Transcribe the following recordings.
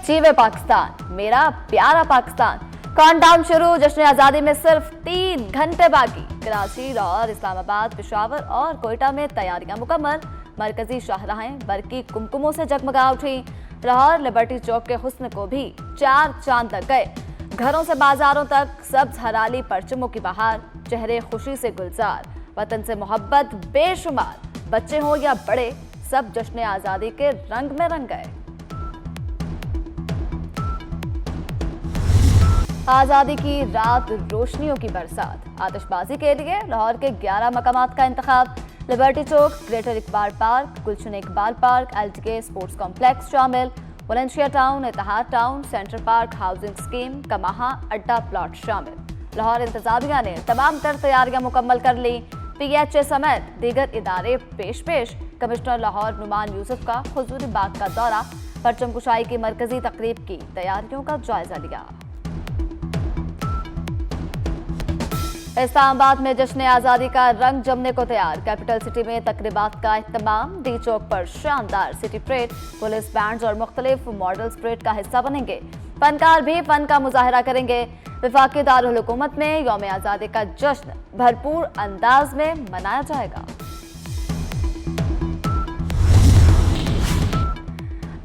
जीवे पाकिस्तान, मेरा प्यारा पाकिस्तान। काउंटडाउन शुरू, जश्न आज़ादी में सिर्फ 3 घंटे बाकी। कराची, लाहौर, इस्लामाबाद, पेशावर और कोयटा में तैयारियां मुकम्मल। मरकजी शाहराहें बरकी कुमकुमों से जगमगा उठी। लाहौर लिबर्टी चौक के हुस्न को भी 4 चांद लग गए। घरों से बाजारों तक सब्ज हराली परचमों की बहार, चेहरे खुशी से गुलजार, वतन से मोहब्बत बेशुमार। बच्चे हो या बड़े, सब जश्न आज़ादी के रंग में रंग गए। आज़ादी की रात, रोशनियों की बरसात। आतिशबाजी के लिए लाहौर के 11 मकामात का इंतखाब। Liberty Chowk, greater Iqbal park, Gulshan Iqbal park, LTK sports complex शामिल। Valencia town, Ittehad town, central park, housing scheme, Kamaha, Adda plot शामिल। लाहौर इंतजामिया ने तमाम तर तैयारियां मुकम्मल कर ली। PHA समेत दीगर इदारे पेश। कमिश्नर लाहौर नुमान यूसुफ का हुजूरी बाग का दौरा, परचम कुशाई की मरकजी तकरीब की तैयारियों का जायजा लिया। इस्लामाबाद में जश्न आज़ादी का रंग जमने को तैयार। कैपिटल सिटी में तकरीबात का इत्तमाम। डी चौक पर शानदार सिटी परेड, पुलिस बैंड्स और मुख्तलिफ मॉडल्स परेड का हिस्सा बनेंगे। फनकार भी फन का मुजाहरा करेंगे। वफाकी दारुल हुकूमत में यौम आज़ादी का जश्न भरपूर अंदाज में मनाया जाएगा।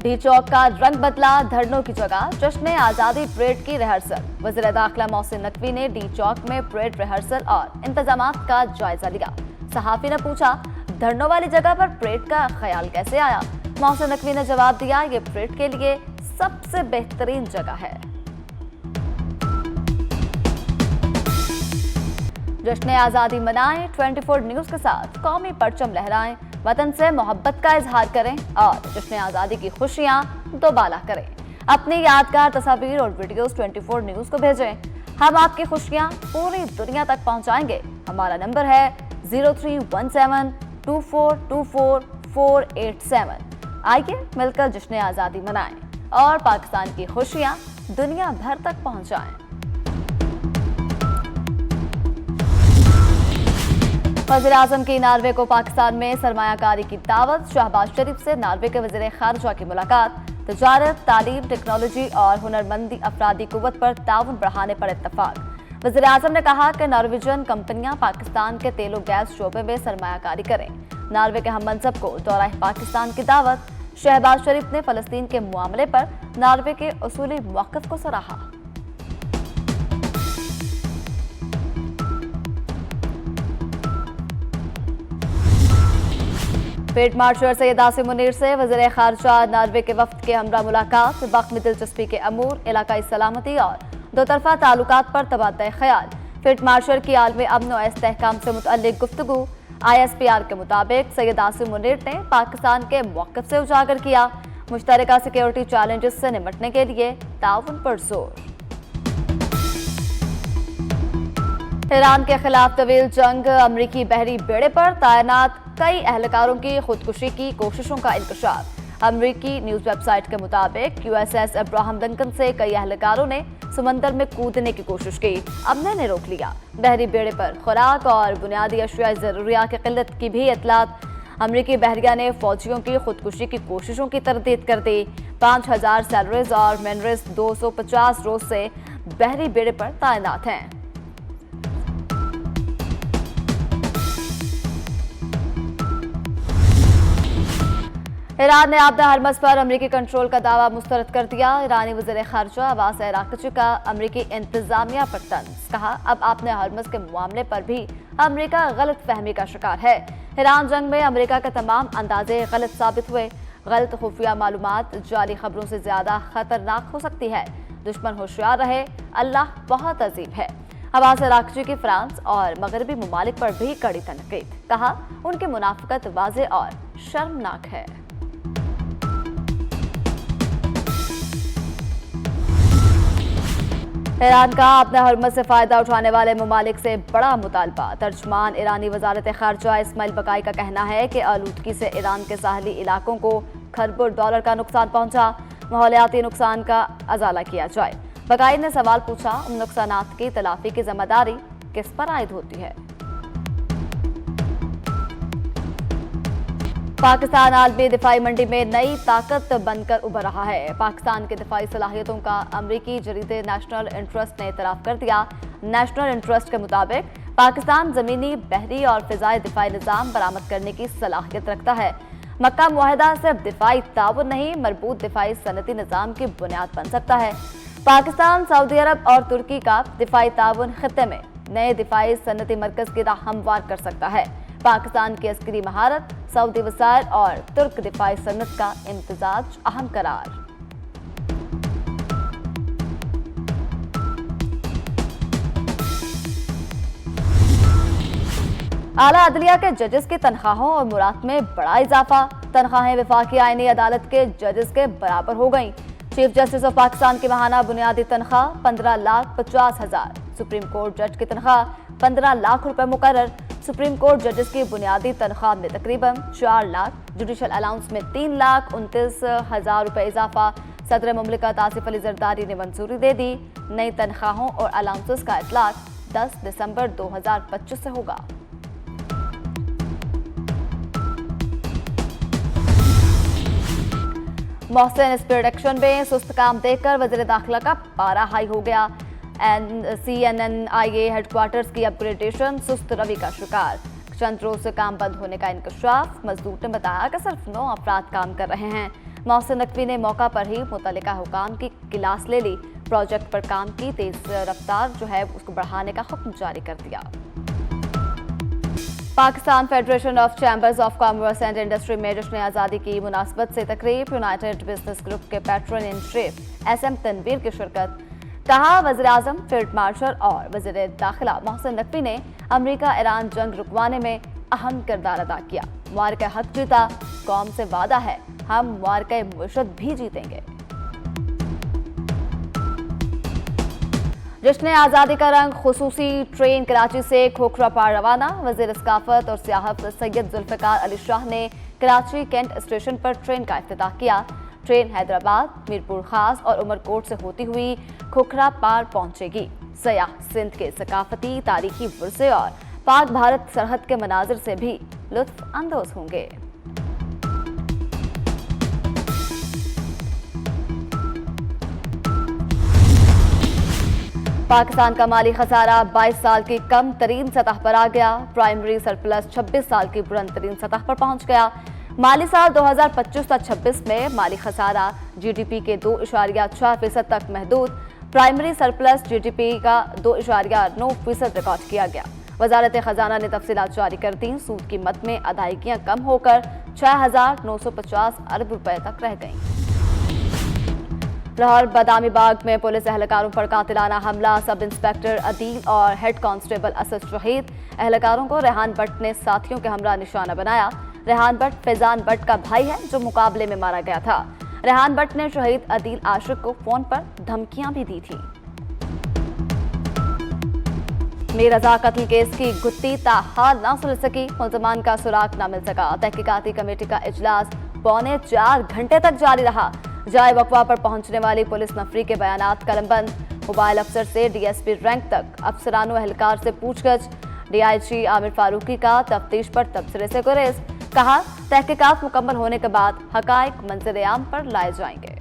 डी चौक का रंग बदला, धरनों की जगह जश्न आज़ादी परेड की रिहर्सल। वज़ीर दाखिला मोहसिन नकवी ने डी चौक में परेड रिहर्सल और इंतजामात का जायजा लिया। सहाफी ने पूछा, धरनों वाली जगह पर परेड का ख्याल कैसे आया? मोहसिन नकवी ने जवाब दिया, ये परेड के लिए सबसे बेहतरीन जगह है। जश्न आज़ादी मनाएं, 24 न्यूज़ के साथ कौमी परचम लहराएं, वतन से मोहब्बत का इजहार करें और जश्न आज़ादी की खुशियां दोबाला करें। अपनी यादगार तस्वीर और वीडियोस 24 न्यूज़ को भेजें। हम आपकी खुशियां पूरी दुनिया तक पहुंचाएंगे। हमारा नंबर है 0317242447। आइए मिलकर जश्न आज़ादी मनाएं और पाकिस्तान की खुशियां दुनिया भर तक पहुंचाएं। वज़ीर आज़म की नार्वे को पाकिस्तान में सरमायाकारी की दावत। शहबाज शरीफ से नार्वे के वज़ीर ख़ारिजा की मुलाकात। तजारत, तालीम, टेक्नोलॉजी और हुनरमंदी अफरादी कुव्वत पर ताउन बढ़ाने पर इत्तफाक। वज़ीर आज़म ने कहा कि नॉर्वेजियन कंपनियां पाकिस्तान के तेल और गैस शोबे में सरमायाकारी करें। नार्वे के हम मनसब को दौरा पाकिस्तान की दावत। शहबाज शरीफ ने फ़लस्तीन के मामले पर नार्वे के उसूली मौक़िफ़ को सराहा। फील्ड मार्शल सैयद आसिम मुनीर से वज़ीर ख़ारिजा नार्वे के वफ़द के हमरा मुलाकात। वक्त में दिलचस्पी के अमूर, इलाकाई सलामती और दो तरफ़ा ताल्लुकात पर तबादला ख़याल। फील्ड मार्शल की आलमी अमन और इस्तेहकाम से मुतअल्लिक़ गुफ्तगू। ISPR के मुताबिक सैयद आसिम मुनीर ने पाकिस्तान के मौक़िफ़ से उजागर किया। मुश्तरका सिक्योरिटी चैलेंजेस से निपटने के लिए ताउन पर जोर। ईरान के खिलाफ तवील जंग, अमरीकी बहरी बेड़े पर तैनात कई एहलकारों की खुदकुशी की कोशिशों का इंकशाफ। अमरीकी न्यूज़ वेबसाइट के मुताबिक USS अब्राहम लिंकन से कई एहलकारों ने समंदर में कूदने की कोशिश की। अमले ने रोक लिया। बहरी बेड़े पर खुराक और बुनियादी अशिया ज़रूरियात की किल्लत की भी इतलात। अमरीकी बहरिया ने फौजियों की खुदकुशी की कोशिशों की तरदीद कर दी। 5000 सैलरीज और मैनरिस 250 रोज से बहरी बेड़े पर तैनात हैं। ईरान ने आबदा हरमज़ पर अमरीकी कंट्रोल का दावा मुस्तरद कर दिया। ईरानी वज़ीर ख़ारिजा अब्बास अराग़ची का अमरीकी इंतज़ामिया पर तंज़। कहा, अब आपने हरमज़ के मामले पर भी अमरीका गलत फहमी का शिकार है। ईरान जंग में अमरीका के तमाम अंदाजे गलत साबित हुए। गलत खुफिया मालूमात जाली खबरों से ज़्यादा ख़तरनाक हो सकती है। दुश्मन होशियार रहे, अल्लाह बहुत अजीब है। अब्बास अराग़ची की फ्रांस और मगरबी ममालिक पर भी कड़ी तनकीद। कहा, उनकी मुनाफ़िक़त वाज़ेह और शर्मनाक है। ईरान का अपने हरमज़ से फ़ायदा उठाने वाले ममालिक से बड़ा मुतालबा। तर्जमान ईरानी वज़ारत ख़ारिजा इस्माइल बकाई का कहना है कि आलूदगी से ईरान के साहली इलाकों को खरबों डॉलर का नुकसान पहुंचा। माहौलियाती नुकसान का अजाला किया जाए। बकाई ने सवाल पूछा, उन नुकसानात की तलाफी की जिम्मेदारी किस पर आयद होती है? पाकिस्तान आलमी दिफाई मंडी में नई ताकत बनकर उभर रहा है। पाकिस्तान की दिफाई सलाहियतों का अमरीकी जरीदे नेशनल इंटरेस्ट ने इतराफ कर दिया। नेशनल इंटरेस्ट के मुताबिक पाकिस्तान जमीनी, बहरी और फिजाई दिफाई निज़ाम बरामद करने की सलाहियत रखता है। मक्का मुआहदा सिर्फ दिफाई ताउन नहीं, मरबूत दिफाई सनती निज़ाम की बुनियाद बन सकता है। पाकिस्तान, सऊदी अरब और तुर्की का दिफाई ताउन खित्ते में नए दिफाई सनती मरकज की राह हमवार कर सकता है। पाकिस्तान की अस्करी महारत, सऊदी वसाइल और तुर्क दिफाई सनत का इम्तिजाज अहम करार। आला अदलिया के जजेस की तनख्वाहों और मुराद में बड़ा इजाफा। तनख्वाहें वफाकी आईनी अदालत के जजेस के बराबर हो गईं। चीफ जस्टिस ऑफ पाकिस्तान की माहाना बुनियादी तनख्वाह 15,50,000। सुप्रीम कोर्ट जज की तनख्वाह 15 लाख रुपए मुकर्रर। सुप्रीम कोर्ट जजेस की बुनियादी तनख्वाह में तकरीबन 4 लाख, जुडिशल अलाउंस में 3,29,000 रुपए इजाफा। सदर मुमलिकत आसिफ अली जरदारी ने मंजूरी दे दी। नई तनख्वाहों और अलाउंसेस का इतलाक 10 दिसंबर 2025 से होगा। मोहसिन स्पीड एक्शन में सुस्त काम देखकर वज़ीर दाखिला का पारा हाई हो गया। CNNIA हेडक्वार्टर्स की अपग्रेडेशन सुस्त रवि का शिकार। चंद रोज से काम बंद होने का इंकशाफ। मजदूर ने बताया कि सिर्फ 9 अफराद काम कर रहे हैं। मोहसिन नकवी ने मौका पर ही मुतल्लिका हुकाम की क्लास ले ली। प्रोजेक्ट पर काम की तेज रफ्तार जो है उसको बढ़ाने का हुक्म जारी कर दिया। Pakistan federation of chambers of commerce and industry में जश्न आज़ादी की मुनासबत से तकरीब। यूनाइटेड बिजनेस ग्रुप के patron in chief SM Tanveer की शिरकत। कहा, वज़ीर आज़म, फील्ड मार्शल और वज़ीर दाखिला मोहसिन नकवी ने अमेरिका ईरान जंग रुकवाने में अहम किरदार अदा किया। मुआरका हक जीता, कौम से वादा है हम मुआरका मुर्शद भी जीतेंगे। जश्न आज़ादी का रंग खुसूसी ट्रेन कराची से खोखरा पार रवाना। वज़ीर सकाफत और सियाहत सैयद जुल्फ़िकार अली शाह ने कराची कैंट स्टेशन पर ट्रेन का इफ्तिताह किया। ट्रेन हैदराबाद, मीरपुर खास और उमरकोट से होती हुई खोखरा पार पहुंचेगी। सयाह सिंध के सकाफती, तारीखी विरसे और पाक भारत सरहद के मनाजिर से भी लुत्फ अंदोज होंगे। पाकिस्तान का माली खसारा 22 साल की कम तरीन सतह पर आ गया। प्राइमरी सरप्लस 26 साल की बुलंद तरीन सतह पर पहुंच गया। माली साल 2025-26 में माली खसारा GDP के 2.6% तक महदूद। प्राइमरी सरप्लस GDP का 2.9% रिकॉर्ड किया गया। वजारत खजाना ने तफसीलात जारी कर दी। सूद कीमत में अदायगियां कम होकर 6,950 अरब रुपए तक रह गईं। लाहौर बदामी बाग में पुलिस एहलकारों पर कातिलाना हमला। सब इंस्पेक्टर अदील और हेड कांस्टेबल असद शहीद। एहलकारों को रेहान भट्ट ने साथियों के हमरा निशाना बनाया। रेहान भट्ट फैजान भट्ट का भाई है जो मुकाबले में मारा गया था। रेहान भट्ट ने शहीद अदील आशिक को फोन पर धमकियां भी दी थी। मीर रजा कत्ल केस की गुत्थी ताहाल न सुलझ सकी। मुल्ज़मान का सुराग न मिल सका। तहकीकाती कमेटी का इजलास 3.25 घंटे तक जारी रहा। जाए वकवा पर पहुंचने वाली पुलिस नफरी के बयानात कलमबंद। मोबाइल अफसर से DSP रैंक तक अफसरानों एहलकार से पूछगछ। DIG आमिर फारूकी का तफ्तीश पर तबसरे से गुरेज। कहा, तहकीकात मुकम्मल होने के बाद हकायक मंजर आम पर लाए जाएंगे।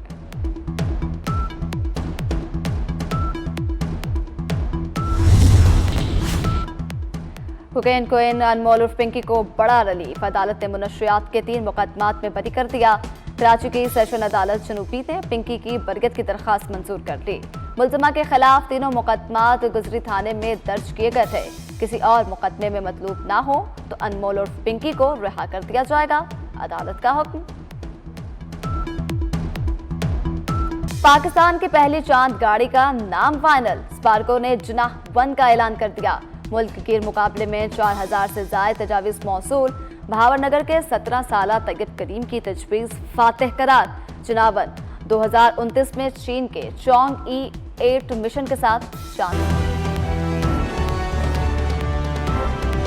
कोकेन क्वीन अनमोल उर्फ पिंकी को बड़ा रिलीफ। अदालत ने मुनशियात के 3 मुकदमात में बरी कर दिया। कराची की सेशन अदालत जनूबी ने पिंकी की बरगत की दरख्वास्त मंजूर कर ली। मुल्ज़मा के खिलाफ तीनों मुकदमात गुजरी थाने में दर्ज किए गए थे। किसी और मुकदमे में मतलूब ना हो तो अनमोल उर्फ पिंकी को रिहा कर दिया जाएगा। अदालत का हुक्म। पाकिस्तान की पहली चांद गाड़ी का नाम फाइनल। स्पार्को ने जिनाह 1 का ऐलान कर दिया। मुल्क गिर मुकाबले में 4000 से ज्यादा तजावीज़ मौसूल। भावरनगर के 17 साला तैयब करीम की तजवीज़ फातेह करार। जिनावन 2029 में चीन के चोंग E8 मिशन के साथ चांद